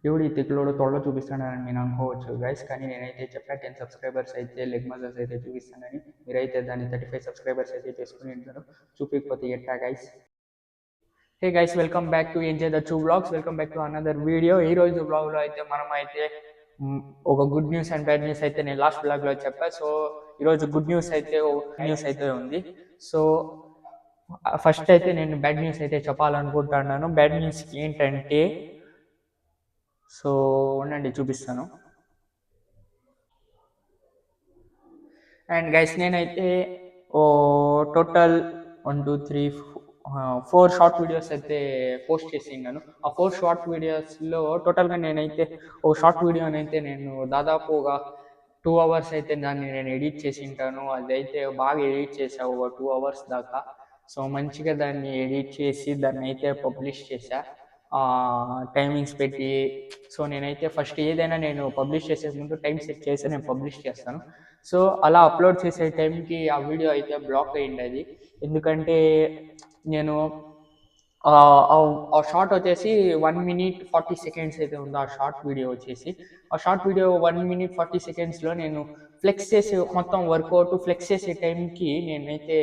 ఎవడు ఈ తిక్కులోడు తొడలో చూపిస్తాడని నేను అనుకోవచ్చు గైస్, కానీ నేనైతే చెప్పా 10 సబ్స్క్రైబర్స్ అయితే లెగ్ మజిల్స్ అయితే చూపిస్తానని. మీరైతే దాన్ని 35 సబ్స్క్రైబర్స్ అయితే చేసుకుని ఉంటారు. చూపించకపోతే ఎట్టా guys. Hey guys, welcome back to enjoy the two vlogs. Welcome back to another video. ఈ రోజు వ్లాగ్లో అయితే మనం అయితే ఒక good news and bad news అయితే నేను లాస్ట్ వ్లాగ్లో చెప్పా. సో ఈరోజు గుడ్ న్యూస్ అయితే ఉంది. సో ఫస్ట్ అయితే నేను బ్యాడ్ న్యూస్ అయితే చెప్పాలనుకుంటున్నాను. బ్యాడ్ న్యూస్ ఏంటంటే, సో ఉండండి చూపిస్తాను. అండ్ గైస్, నేనైతే టోటల్ 1 2 3 4 షార్ట్ వీడియోస్ అయితే పోస్ట్ చేసిన్నాను. ఆ 4 షార్ట్ వీడియోస్లో టోటల్గా నేనైతే ఒక షార్ట్ వీడియోని అయితే నేను దాదాపు ఒక 2 అవర్స్ అయితే దాన్ని నేను ఎడిట్ చేసి ఉంటాను. అదైతే బాగా ఎడిట్ చేసా ఒక 2 అవర్స్ దాకా. సో మంచిగా దాన్ని ఎడిట్ చేసి దాన్ని అయితే పబ్లిష్ చేశా టైమింగ్స్ పెట్టి. సో నేనైతే ఫస్ట్ ఏదైనా నేను పబ్లిష్ చేసే ముందు టైం సెట్ చేసి నేను పబ్లిష్ చేస్తాను. సో అలా అప్లోడ్ చేసే టైంకి ఆ వీడియో అయితే బ్లాక్ అయ్యింది. ఎందుకంటే నేను ఆ షార్ట్ వచ్చేసి 1 minute 40 seconds అయితే ఉంది. ఆ షార్ట్ వీడియో వచ్చేసి ఆ షార్ట్ వీడియో 1 minute 40 secondsలో నేను ఫ్లెక్స్ చేసే మొత్తం వర్కౌట్ ఫ్లెక్స్ చేసే టైంకి నేనైతే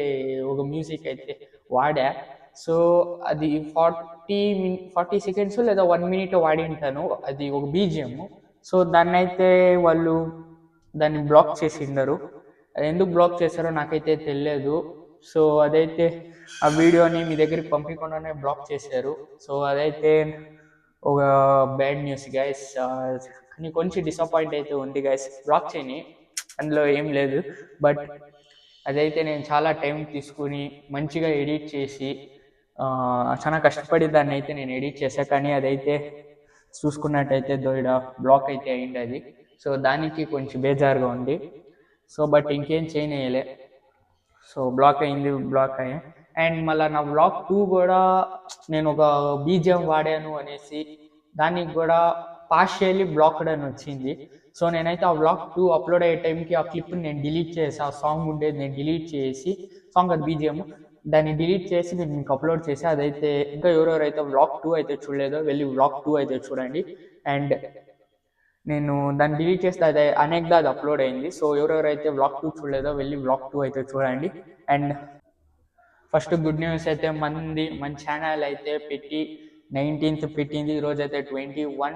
ఒక మ్యూజిక్ అయితే వాడా. సో అది 40 seconds లేదా 1 minute వాడి ఉంటాను. అది ఒక బీజిఎం. సో దాన్ని అయితే వాళ్ళు దాన్ని బ్లాక్ చేసిండరు. అది ఎందుకు బ్లాక్ చేశారో నాకైతే తెలియదు. సో అదైతే ఆ వీడియోని మీ దగ్గరికి పంపించకుండానే బ్లాక్ చేశారు. సో అదైతే ఒక బ్యాడ్ న్యూస్ గైస్. కానీ కొంచెం డిసప్పాయింట్ అయితే ఉంది గైస్. బ్లాక్ చేయని, అందులో ఏం లేదు. బట్ అదైతే నేను చాలా టైం తీసుకుని మంచిగా ఎడిట్ చేసి చాలా కష్టపడి దాన్ని అయితే నేను ఎడిట్ చేశాను. కానీ అదైతే చూసుకున్నట్టయితే దొయ్య బ్లాక్ అయితే అయింది అది. సో దానికి కొంచెం బేజారుగా ఉంది. సో బట్ ఇంకేం చేయలేలే. సో బ్లాక్ అయ్యా. అండ్ మళ్ళీ నా వ్లాగ్ 2 కూడా నేను ఒక బీజిఎం వాడాను అనేసి దానికి కూడా పార్షియల్లీ బ్లాక్డ్ అని వచ్చింది. సో నేనైతే ఆ వ్లాగ్ 2 అప్లోడ్ అయ్యే టైంకి ఆ క్లిప్ని నేను డిలీట్ చేసి, ఆ సాంగ్ ఉండేది నేను డిలీట్ చేసి, సాంగ్ అది బీజిఎం దాన్ని డిలీట్ చేసి నేను మీకు అప్లోడ్ చేసి, అదైతే ఇంకా ఎవరెవరైతే వ్లాగ్ 2 అయితే చూడలేదో వెళ్ళి వ్లాగ్ 2 అయితే చూడండి. అండ్ నేను దాన్ని డిలీట్ చేస్తే అది అనేకదా అది అప్లోడ్ అయింది. సో ఎవరెవరైతే వ్లాగ్ 2 చూడలేదో వెళ్ళి వ్లాగ్ 2 అయితే చూడండి. అండ్ ఫస్ట్ గుడ్ న్యూస్ అయితే మన ఛానల్ అయితే పెట్టి 19th పెట్టింది. ఈరోజు అయితే 21.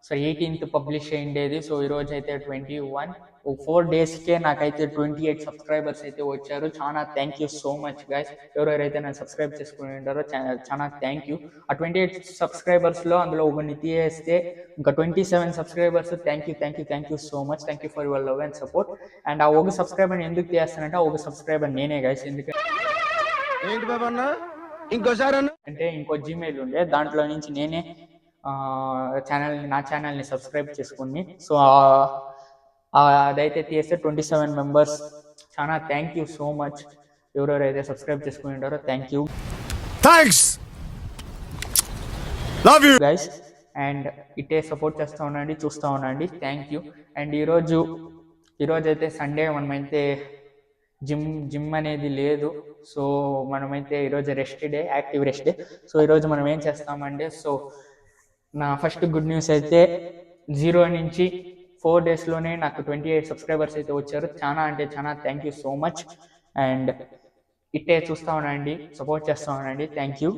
So 18th publish అయ్యిండేది. సో ఈరోజు అయితే 21. 4 daysకే నాకైతే 28 సబ్స్క్రైబర్స్ అయితే వచ్చారు. చాలా thank you so much guys. ఎవరెవరైతే నన్ను సబ్స్క్రైబ్ చేసుకుని ఉంటారో చాలా థ్యాంక్ యూ. ఆ 28 సబ్స్క్రైబర్స్లో అందులో ఒకరిని తీయేస్తే ఇంకా 27 subscribers. Thank you so much. Thank you for your love and support. And ఆ ఒక సబ్స్క్రైబర్ని ఎందుకు తీయేస్తానంటే, ఆ ఒక సబ్స్క్రైబర్ నేనే గైస్. ఎందుకంటే అంటే ఇంకో జీమెయిల్ ఉండే, దాంట్లో నుంచి నేనే నా ఛానల్ని సబ్స్క్రైబ్ చేసుకుని. సో అదైతే తీస్తే 27 members. చాలా థ్యాంక్ యూ సో మచ్. ఎవరెవరైతే సబ్స్క్రైబ్ చేసుకుని ఉంటారో thank you, thanks, love you guys. And ఇట్టే సపోర్ట్ చేస్తూ ఉండండి, చూస్తూ ఉండండి. Thank you. అండ్ ఈరోజు అయితే సండే, మనమైతే జిమ్ అనేది లేదు. సో మనమైతే ఈరోజు rest day, active rest day. So ఈరోజు మనం ఏం చేస్తామంటే, సో నా ఫస్ట్ గుడ్ న్యూస్ అయితే 0 నుంచి 4 daysలోనే నాకు 28 సబ్స్క్రైబర్స్ అయితే వచ్చారు. చాలా అంటే చాలా thank you so much. And ఇట్టే చూస్తూ ఉండండి, సపోర్ట్ చేస్తూ ఉండండి. Thank you.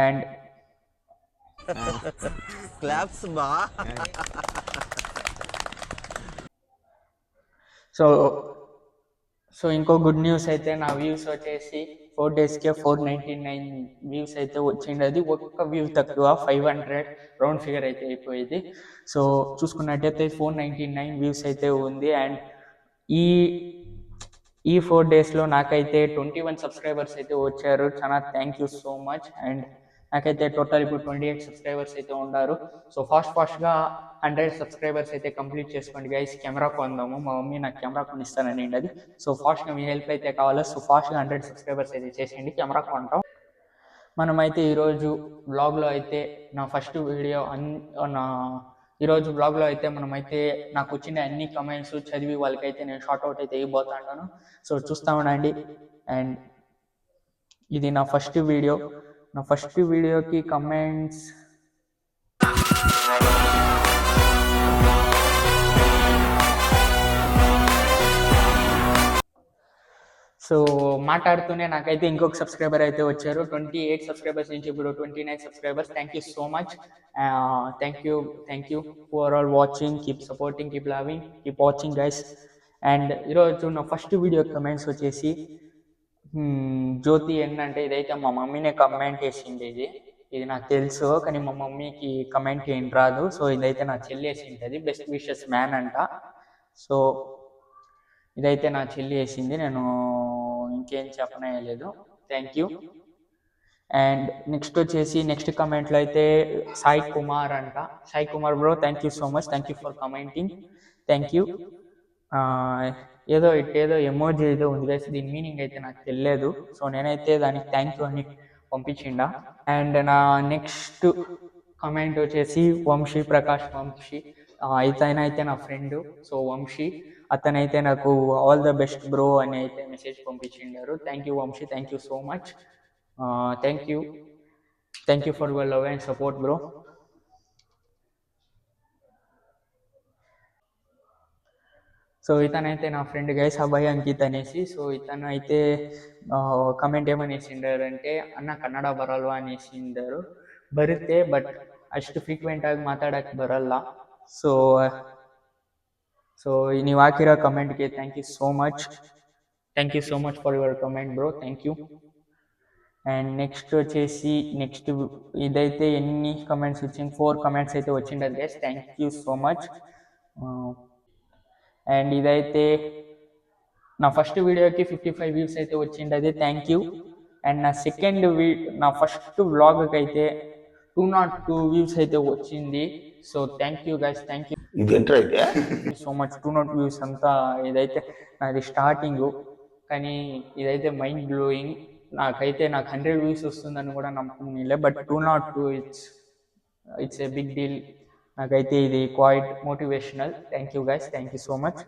అండ్ క్లాప్స్ బా. సో ఇంకో గుడ్ న్యూస్ అయితే, నా వ్యూస్ వచ్చేసి 4 daysకే 499 వ్యూస్ అయితే వచ్చిండేది. ఒక్క వ్యూ తక్కువ 500 రౌండ్ ఫిగర్ అయితే అయిపోయింది. సో చూసుకున్నట్టయితే 499 వ్యూస్ అయితే ఉంది. అండ్ ఈ 4 daysలో నాకైతే 21 సబ్స్క్రైబర్స్ అయితే వచ్చారు. చాలా thank you so much. And నాకైతే టోటల్ ఇప్పుడు 28 సబ్స్క్రైబర్స్ అయితే ఉన్నారు. సో ఫాస్ట్గా 100 సబ్స్క్రైబర్స్ అయితే కంప్లీట్ చేసుకోండి గైస్. కెమెరా కొందాము, మా మమ్మీ నాకు కెమెరా కొనిస్తానని అది. సో ఫాస్ట్గా మీ హెల్ప్ అయితే కావాలి. సో ఫాస్ట్గా 100 సబ్స్క్రైబర్స్ అయితే చేసేయండి, కెమెరా కొంటాం. మనమైతే ఈరోజు బ్లాగ్లో అయితే నా ఫస్ట్ వీడియో ఈరోజు బ్లాగ్లో అయితే మనమైతే నాకు వచ్చిన అన్ని కమెంట్స్ చదివి వాళ్ళకైతే నేను షార్ట్అవుట్ అయితే ఇవ్వబోతున్నాను. సో చూస్తా ఉండండి. అండ్ ఇది నా ఫస్ట్ వీడియో. నా ఫస్ట్ వీడియోకి కమెంట్స్ సో మాట్లాడుతూనే నాకైతే ఇంకొక సబ్స్క్రైబర్ అయితే వచ్చారు. 28 సబ్స్క్రైబర్స్ నుంచి ఇప్పుడు 29 subscribers. Thank you so much. Thank you for all watching. Keep supporting, keep loving, keep watching guys. And ఈరోజు నా ఫస్ట్ వీడియో కమెంట్స్ వచ్చేసి జ్యోతి ఏంటంటే, ఇదైతే మా మమ్మీనే కమెంట్ వేసింది. ఇది నాకు తెలుసు, కానీ మా మమ్మీకి కమెంట్ ఏం రాదు. సో ఇదైతే నా చెల్లి వేసింటది. బెస్ట్ విషెస్ మ్యాన్ అంట. సో ఇదైతే నా చెల్లి వేసింది. నేను ఇంకేం చెప్పనే లేదు. Thank you. అండ్ నెక్స్ట్ వచ్చేసి నెక్స్ట్ కమెంట్లో అయితే సాయి కుమార్ అంట. Sai Kumar bro, thank you so much. Thank you for commenting. Thank you. ఏదో ఎమోజీ ఏదో ఉంది గైస్, దీని మీనింగ్ అయితే నాకు తెలియదు. సో నేనైతే దానికి థ్యాంక్ యూ అని పంపించిండా. అండ్ నా నెక్స్ట్ కమెంట్ వచ్చేసి వంశీ, ప్రకాష్ వంశీ. ఇతనైతే నా ఫ్రెండ్. సో వంశీ అతనైతే నాకు ఆల్ ద బెస్ట్ బ్రో అని అయితే మెసేజ్ పంపించిండారు. Thank you Vamshi, thank you so much. Thank you for your love and support bro. So ఇతనైతే నా ఫ్రెండ్ గైస్, అభయ్ అంకిత్ అనేసి. సో ఇతను అయితే కమెంట్ ఏమని వేసిండారంటే, ಅಣ್ಣ ಕನ್ನಡ ಬರಲ್ವಾ అనేసిండారు. ಬರುತ್ತೆ, ಬಟ್ ಅಷ್ಟು ಫ್ರೀಕ್ವೆಂಟ್ ಆಗಿ ಮಾತಾಡಕ್ಕೆ ಬರಲ್ಲ. ಸೊ ನೀವು ಹಾಕಿರೋ ಕಮೆಂಟ್ಗೆ thank you so much. Thank you so much for your comment bro. Thank you. And next వచ్చేసి ఇదైతే ఎన్ని కమెంట్స్ వచ్చింది, 4 కమెంట్స్ అయితే వచ్చిండదు guys. Thank you so much. And ఇదైతే నా ఫస్ట్ వీడియోకి 55 వ్యూస్ అయితే వచ్చిండది. Thank you. అండ్ నా ఫస్ట్ వ్లాగ్కి అయితే 202 వ్యూస్ అయితే వచ్చింది. So thank you guys, thank you so much. 202 views అంతా ఇదైతే నాది స్టార్టింగ్, కానీ ఇదైతే మైండ్ బ్లోయింగ్. నాకు 100 వ్యూస్ వస్తుందని కూడా నమ్మకం లేదు. But 202 it's a big deal. నాకైతే ఇది quite motivational. Thank you guys, thank you so much.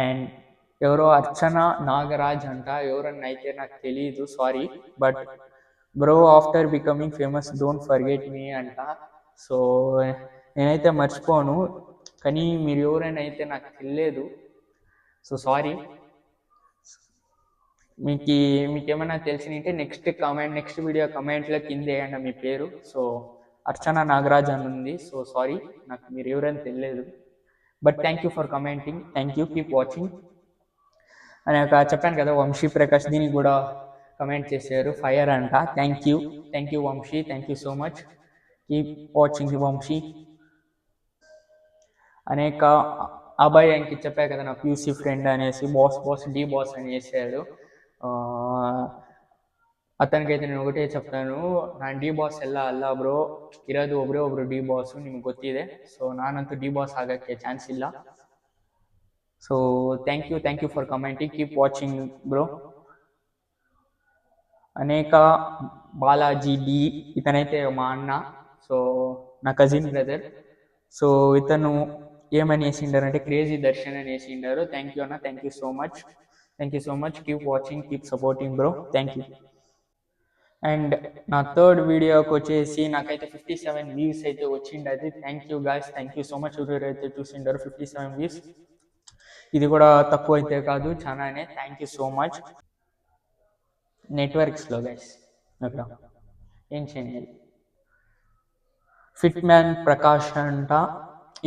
And ఎవరో అర్చన నాగరాజ్ అంట, ఎవరన్నా అయితే నాకు తెలియదు, sorry. But bro after becoming famous don't forget me అంట. సో నేనైతే మర్చిపోను, కానీ మీరు ఎవరైనా అయితే నాకు తెలియదు. So sorry. మీకేమైనా తెలిసినంటే నెక్స్ట్ వీడియో కమెంట్లో కింద వేయండి మీ పేరు. సో అర్చన నాగరాజ్ అని ఉంది. సో సారీ, నాకు మీరు ఎవరైనా తెలియదు. But thank you for commenting. Thank you, keep watching. అని చెప్పాను కదా, వంశీ ప్రకాష్ దీనికి కూడా కమెంట్ చేశారు, ఫైర్ అంట. Thank you Vamshi, thank you so much. Keep watching Vamshi. అనేక అభయ్ అంకి చెప్పా కదా, నా ప్యూసీ ఫ్రెండ్ అనేసి, బాస్ డి బాస్ అని వేసాడు. ಅತನಿಗೈತೆ ನಾನು ఒకటే చెప్తాను, ನಾನು ಡಿ ಬಾಸ್ ಎಲ್ಲ ಅಲ್ಲ ಬ್ರೋ, ಇರೋದು ಒಬ್ರು ಡಿ ಬಾಸ್, ನಿಮ್ಗೆ ಗೊತ್ತಿದೆ. ಸೊ ನಾನಂತೂ ಡಿ ಬಾಸ್ ಆಗಕ್ಕೆ ಚಾನ್ಸ್ ಇಲ್ಲ. So thank you for commenting. Keep watching bro. అనేక బాలాజీ డి, ఇతనైతే మా అన్న. సో నా కజిన్ బ్రదర్. సో ఇతను ఏమని వేసిండారంటే క్రేజీ దర్శన్ అని వేసిండారు. థ్యాంక్ యూ అన్న, thank you so much. Keep watching, keep supporting bro. Thank you. And నా థర్డ్ వీడియోకి వచ్చేసి నాకైతే 57 వ్యూస్ అయితే వచ్చిండది. Thank you guys, thank you so much. ఎవరైతే చూసిండారు 57 వ్యూస్, ఇది కూడా తక్కువ అయితే కాదు, చాలానే. Thank you so much. నెట్వర్క్స్లో గైస్ అక్కడ ఏం చేయాలి. ఫిట్ మ్యాన్ ప్రకాష్ అంట,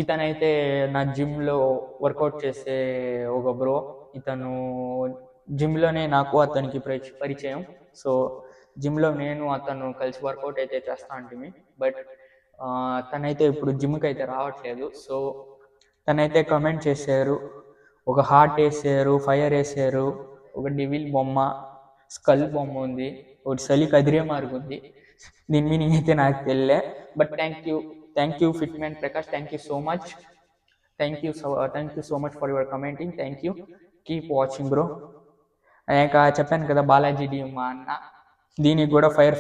ఇతనైతే నా జిమ్లో వర్కౌట్ చేసే ఒక బ్రో. ఇతను జిమ్లోనే నాకు అతనికి పరిచయం. సో జిమ్లో నేను అతను కలిసి వర్కౌట్ అయితే చేస్తా ఉంటుంది. బట్ తనైతే ఇప్పుడు జిమ్కి అయితే రావట్లేదు. సో తనైతే కమెంట్ చేశారు, ఒక హార్ట్ వేసారు, ఫైర్ వేసారు, ఒక డివిల్ బొమ్మ, స్కల్ బొమ్మ ఉంది, ఒకటి చలి కదిరే మార్గం ఉంది. దీని మీనింగ్ అయితే నాకు తెలియలే. But thank you fit man Prakash, thank you so much. Thank you so much for your commenting. Thank you, keep watching bro. అనేక చెప్పాను కదా, బాలాజీ డి మా అన్న, దీనికి కూడా ఫైర్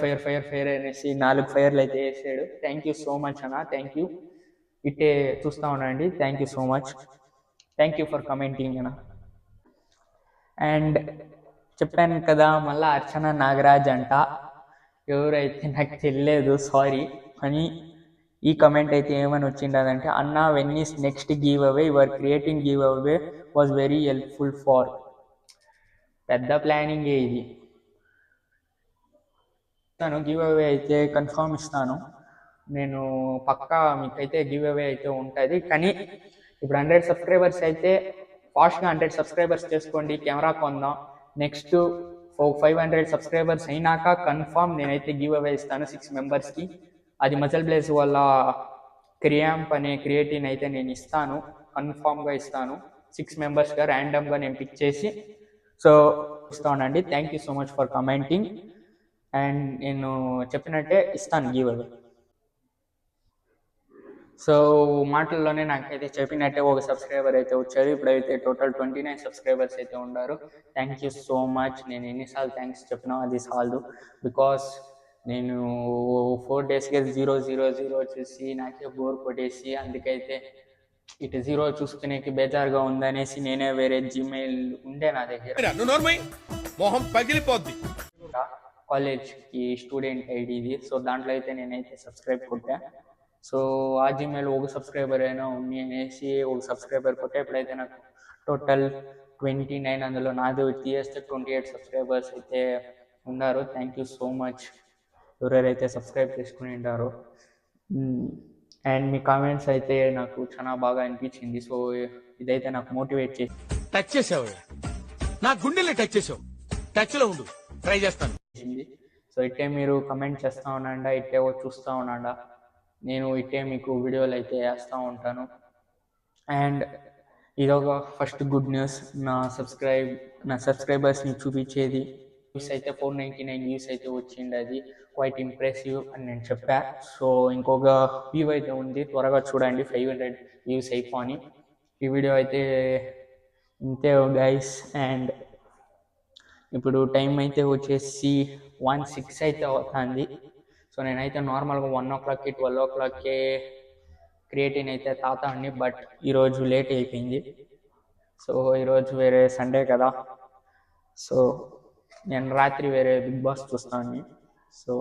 అనేసి 4 ఫైర్లు అయితే వేసాడు. థ్యాంక్ యూ సో మచ్ అన్న, థ్యాంక్ యూ. ఇట్టే చూస్తూ ఉండండి. Thank you so much. Thank you for commenting అన్న. అండ్ చెప్పాను కదా, మళ్ళీ అర్చన నాగరాజ్ అంట, ఎవరైతే నాకు తెలియదు, సారీ. అని ఈ కమెంట్ అయితే ఏమని వచ్చిండదంటే, అన్న when is next giveaway, your creating giveaway was very helpful for. పెద్ద ప్లానింగే ఇది. తను గివ్ అవే అయితే కన్ఫర్మ్ ఇస్తాను. నేను పక్కా మీకైతే గివ్ అవే అయితే ఉంటుంది. కానీ ఇప్పుడు 100 సబ్స్క్రైబర్స్ అయితే ఫాస్ట్గా 100 సబ్స్క్రైబర్స్ చేసుకోండి, కెమెరా కొందాం. నెక్స్ట్ 500 సబ్స్క్రైబర్స్ అయినాక కన్ఫర్మ్ నేనైతే గివ్ అవే ఇస్తాను 6 మెంబర్స్కి. అది మజల్ బ్లేజ్ వల్ల క్రియాంప్ అనే క్రియేటిన్ అయితే నేను ఇస్తాను, కన్ఫామ్గా ఇస్తాను. 6 మెంబర్స్గా ర్యాండమ్గా నేను పిక్ చేసి సో ఇస్తానండి. Thank you so much for commenting. And నేను చెప్పినట్టే ఇస్తాను గివ్ అవే. సో మాటల్లోనే నాకైతే చెప్పినట్టే ఒక సబ్స్క్రైబర్ అయితే వచ్చారు. ఇప్పుడైతే టోటల్ 29 సబ్స్క్రైబర్స్ అయితే ఉన్నారు. Thank you so much. నేను ఎన్నిసార్లు థ్యాంక్స్ చెప్పినా అది సాల్దు. బికాస్ నేను 4 డేస్గా 000 వచ్చేసి నాకే బోర్ కొట్టేసి, అందుకైతే ఇటు 0 చూసుకునేకి బేజారుగా ఉందనేసి నేనే వేరే జీమెయిల్ ఉండే నా దగ్గర, మొహం పగిలిపోద్ది, కాలేజ్కి స్టూడెంట్ ఐడిది. సో దాంట్లో అయితే నేనైతే సబ్స్క్రైబ్ కొట్టా. సో ఆ జీమెయిల్ ఒక సబ్స్క్రైబర్ అయినా ఉంది అనేసి ఒక సబ్స్క్రైబర్ కొట్టే. ఇప్పుడైతే నాకు టోటల్ 29, అందులో నాది తీయేస్తే 28 సబ్స్క్రైబర్స్ అయితే ఉన్నారు. థ్యాంక్ యూ సో మచ్ ఎవరెవరైతే సబ్స్క్రైబ్ చేసుకుని ఉంటారో. అండ్ మీ కామెంట్స్ అయితే నాకు చాలా బాగా అనిపించింది. సో ఇదైతే నాకు మోటివేట్ చేసి టచ్ చేసావు, నా గుండెల్ని టచ్ చేసావు. టచ్ లో ఉండు, ట్రై చేస్తాను. సో ఇట్టే మీరు కమెంట్ చేస్తూ ఉండండి, ఇట్టే చూస్తూ ఉండండి. నేను ఇట్టే మీకు వీడియోలు అయితే వేస్తూ ఉంటాను. అండ్ ఇదొక ఫస్ట్ గుడ్ న్యూస్, నా సబ్స్క్రైబర్స్ని చూపించేది. వ్యూస్ అయితే 499 వ్యూస్ అయితే వచ్చింది. అది క్వైట్ ఇంప్రెసివ్ అని నేను చెప్పా. సో ఇంకొక వ్యూ అయితే ఉంది, త్వరగా చూడండి. 500 వ్యూస్ అయిపోయి ఈ వీడియో అయితే ఇంతే గైస్. అండ్ ఇప్పుడు టైం అయితే వచ్చేసి 1:06 అయితే అవుతుంది. సో నేనైతే నార్మల్గా 1 o'clockకి 12 o'clockకే క్రియేటిన్ అయితే తాతాన్ని, బట్ ఈరోజు లేట్ అయిపోయింది. సో ఈరోజు వేరే సండే కదా, సో నేను రాత్రి వేరే బిగ్ బాస్ చూస్తాను. సో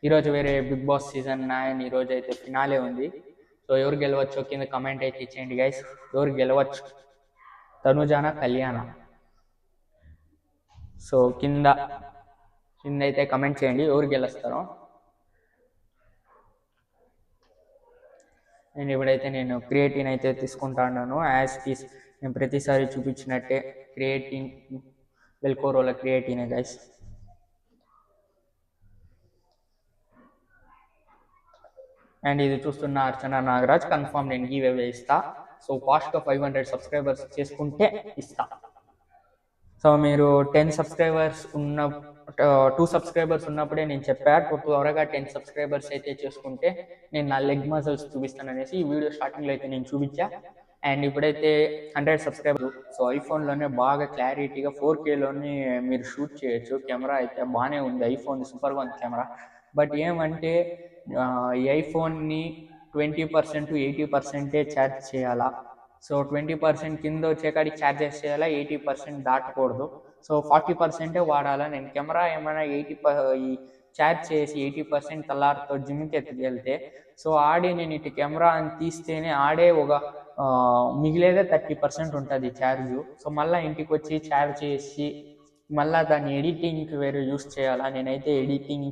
ఈరోజు వేరే బిగ్ బాస్ సీజన్ 9 ఈరోజు అయితే ఫినాలే ఉంది. సో ఎవరు గెలవచ్చు కింద కమెంట్ అయితే ఇచ్చేయండి గైస్. ఎవరు గెలవచ్చు, తనుజానా కళ్యాణ? సో కింద అయితే కమెంట్ చేయండి ఎవరు గెలుస్తారో. నేను ఇప్పుడైతే నేను క్రియేటిన్ అయితే తీసుకుంటాను. నేను ప్రతిసారి చూపించినట్టే క్రియేటిన్, వెల్కోరోల క్రియేటినే గైస్. అండ్ ఇది చూస్తున్న అర్చన నాగరాజ్, కన్ఫర్మ్ నేను గివ్ అవే ఇస్తా. సో ఫాస్ట్గా 500 సబ్స్క్రైబర్స్ చేసుకుంటే ఇస్తా. సో మీరు 10 సబ్స్క్రైబర్స్ 2 సబ్స్క్రైబర్స్ ఉన్నప్పుడే నేను చెప్పా, త్వరగా 10 సబ్స్క్రైబర్స్ అయితే చేసుకుంటే నేను నా లెగ్ మజిల్స్ చూపిస్తాను అనేసి ఈ వీడియో స్టార్టింగ్లో అయితే నేను చూపించా. అండ్ ఇప్పుడైతే 100 సబ్స్క్రైబర్. సో ఐఫోన్లోనే బాగా క్లారిటీగా 4Kలోనే మీరు షూట్ చేయొచ్చు. కెమెరా అయితే బాగానే ఉంది, ఐఫోన్ సూపర్గా ఉంది కెమెరా. బట్ ఏమంటే ఈ ఐఫోన్ని 20% to 80% ఛార్జ్ చేయాలా. సో 20% కింద వచ్చేకాడికి ఛార్జెస్ చేయాలా, 80% దాటకూడదు. సో 40% వాడాలా. నేను కెమెరా ఏమైనా ఛార్జ్ చేసి 80% తల్లారితో జిమ్కి ఎత్తుకెళ్తే, సో ఆడే నేను ఇటు కెమెరా అని తీస్తేనే ఆడే ఒక మిగిలేదే 30% ఉంటుంది ఛార్జు. సో మళ్ళీ ఇంటికి వచ్చి ఛార్జ్ చేసి మళ్ళీ దాన్ని ఎడిటింగ్కి వేరే యూస్ చేయాలా. నేనైతే ఎడిటింగ్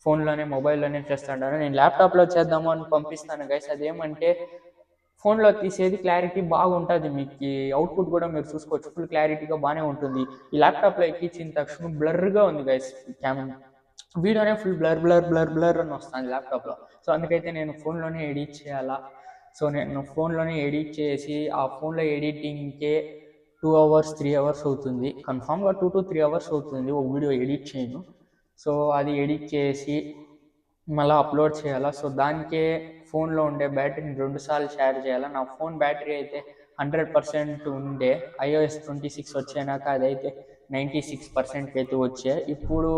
ఫోన్లోనే మొబైల్లోనే చేస్తుంటాను. నేను ల్యాప్టాప్లో చేద్దాము అని పంపిస్తాను గైస్. అదేమంటే ఫోన్లో తీసేది క్లారిటీ బాగుంటుంది, మీకు అవుట్పుట్ కూడా మీరు చూసుకోవచ్చు, ఫుల్ క్లారిటీగా బాగానే ఉంటుంది. ఈ ల్యాప్టాప్లో ఎక్కించిన తక్షణం బ్లర్గా ఉంది గైస్, వీడియోనే ఫుల్ బ్లర్ అని వస్తుంది ల్యాప్టాప్లో. సో అందుకైతే నేను ఫోన్లోనే ఎడిట్ చేయాలా. సో నేను ఫోన్లోనే ఎడిట్ చేసి ఆ ఫోన్లో ఎడిటింగ్కే 2 hours 3 hours అవుతుంది. కన్ఫామ్గా 2 to 3 hours అవుతుంది ఒక వీడియో ఎడిట్ చేయను. సో అది ఎడిట్ చేసి మళ్ళీ అప్లోడ్ చేయాలా. సో దానికే ఫోన్లో ఉండే బ్యాటరీని 2 సార్లు ఛార్జ్ చేయాలా. నా ఫోన్ బ్యాటరీ అయితే 100% ఉండే, iOS 26 వచ్చాక అదైతే 96% అయితే వచ్చాయి. ఇప్పుడు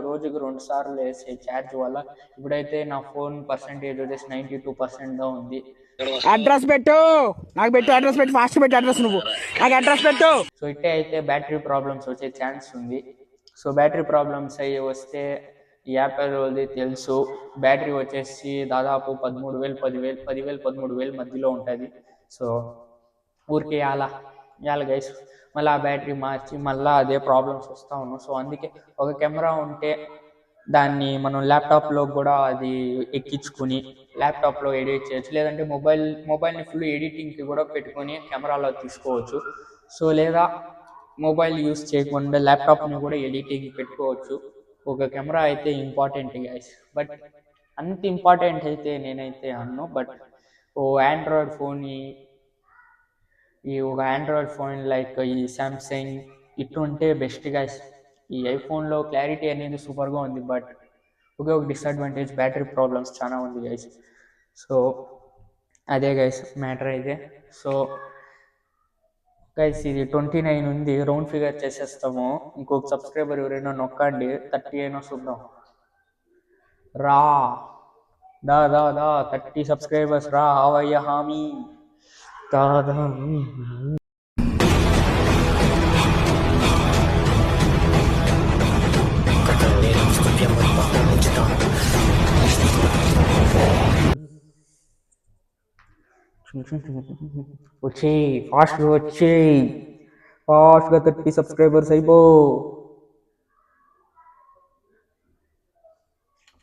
రోజుకు 2 సార్లు వేసే ఛార్జ్ వల్ల ఇప్పుడైతే నా ఫోన్ పర్సెంటేజ్ వచ్చేసి 92%గా ఉంది. అడ్రస్ పెట్టు, నాకు పెట్టు అడ్రస్ పెట్టు, ఫాస్ట్ పెట్టు అడ్రస్, నువ్వు నాకు అడ్రస్ పెట్టు. సో ఇట్టే అయితే బ్యాటరీ ప్రాబ్లమ్స్ వచ్చే ఛాన్స్ ఉంది. సో బ్యాటరీ ప్రాబ్లమ్స్ అయ్యి వస్తే ఈ యాపిల్ వాళ్ళది తెలుసు, బ్యాటరీ వచ్చేసి దాదాపు 13,000 10,000 13,000 మధ్యలో ఉంటుంది. సో ఊరికే అలా యాల గైస్ మళ్ళీ ఆ బ్యాటరీ మార్చి మళ్ళీ అదే ప్రాబ్లమ్స్ వస్తూ ఉన్నాం. సో అందుకే ఒక కెమెరా ఉంటే దాన్ని మనం ల్యాప్టాప్లో కూడా అది ఎక్కించుకుని ల్యాప్టాప్లో ఎడిట్ చేయొచ్చు, లేదంటే మొబైల్ని ఫుల్ ఎడిటింగ్కి కూడా పెట్టుకొని కెమెరాలో తీసుకోవచ్చు. సో లేదా మొబైల్ యూస్ చేయకుండా ల్యాప్టాప్ని కూడా ఎడిటింగ్ పెట్టుకోవచ్చు. ఒక కెమెరా అయితే ఇంపార్టెంట్ గైస్, బట్ అంత ఇంపార్టెంట్ అయితే నేనైతే అన్ను. బట్ ఓ ఆండ్రాయిడ్ ఫోన్ ఒక ఆండ్రాయిడ్ ఫోన్ లైక్ ఈ సామ్సంగ్ ఇటుంటే బెస్ట్ గైస్. ఈ ఐఫోన్లో క్లారిటీ అనేది సూపర్గా ఉంది, బట్ ఒకే ఒక డిసడ్వాంటేజ్ బ్యాటరీ ప్రాబ్లమ్స్ చాలా ఉంది గైస్. సో అదే గైస్ మ్యాటర్ అయితే. సో గైస్ ఇది 29 ఉంది, రౌండ్ ఫిగర్ చేసేస్తాము. ఇంకొక సబ్స్క్రైబర్ ఎవరైనా నొక్కండి, 30 అయినా చూద్దాం. రా దా దా దా 30 సబ్స్క్రైబర్స్ రా అవయ్య హామీ దాదా. వచ్చేయి ఫాస్ట్గా, వచ్చేయి ఫాస్ట్గా 30 సబ్స్క్రైబర్స్ అయిపో.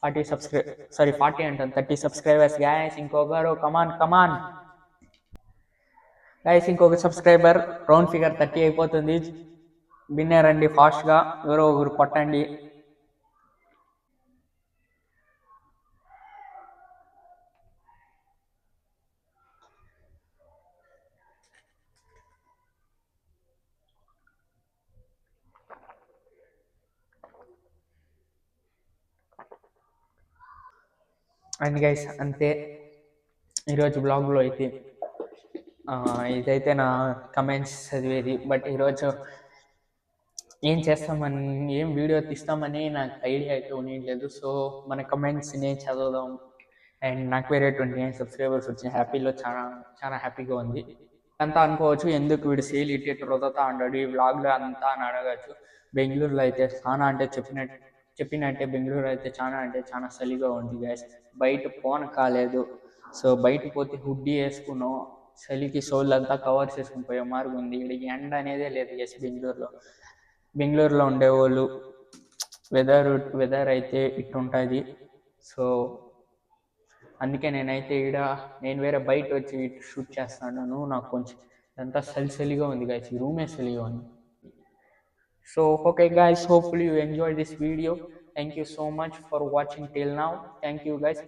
40 అంటాను, 30 సబ్స్క్రైబర్స్ గ్యాస్. ఇంకొకరు కమాన్ కమాన్ గైస్, ఇంకొక సబ్స్క్రైబర్, రౌండ్ ఫిగర్ 30 అయిపోతుంది. బిన్నే రండి ఫాస్ట్గా, ఎవరో ఒకరు కొట్టండి. అండ్ గైస్ అంతే ఈరోజు బ్లాగ్లో అయితే. ఇదైతే నా కమెంట్స్ చదివేది. బట్ ఈరోజు ఏం చేస్తామని, ఏం వీడియో తీస్తామని నాకు ఐడియా అయితే ఉండలేదు. సో మన కమెంట్స్ని చదవదాం. అండ్ నాకు వేరే 29 సబ్స్క్రైబర్స్ వచ్చిన హ్యాపీలో చాలా చాలా హ్యాపీగా ఉంది. అంతా అనుకోవచ్చు, ఎందుకు వీడు సేల్ ఇట్టేట్టు వృధతా అన్నాడు ఈ వ్లాగ్లో అంతా అని అడగచ్చు. బెంగళూరులో అయితే చాలా అంటే చెప్పినట్టే బెంగళూరు అయితే చాలా చలిగా ఉంది గ్యాస్. బయట పోన కాలేదు. సో బయట పోతే హుడ్డీ వేసుకున్నాం, చలికి సోల్ అంతా కవర్ చేసుకుని పోయే మార్గం ఉంది. ఇక్కడ ఎండ అనేదే లేదు గ్యాస్ బెంగళూరులో ఉండేవాళ్ళు. వెదర్ అయితే ఇట్టుంటుంది. సో అందుకే నేనైతే నేను వేరే బయట వచ్చి షూట్ చేస్తున్నాను. నాకు కొంచెం ఇదంతా చలిగా ఉంది గైస్, ఈ రూమే చలిగా ఉంది. So okay guys, hopefully you enjoyed this video. Thank you so much for watching till now. Thank you guys.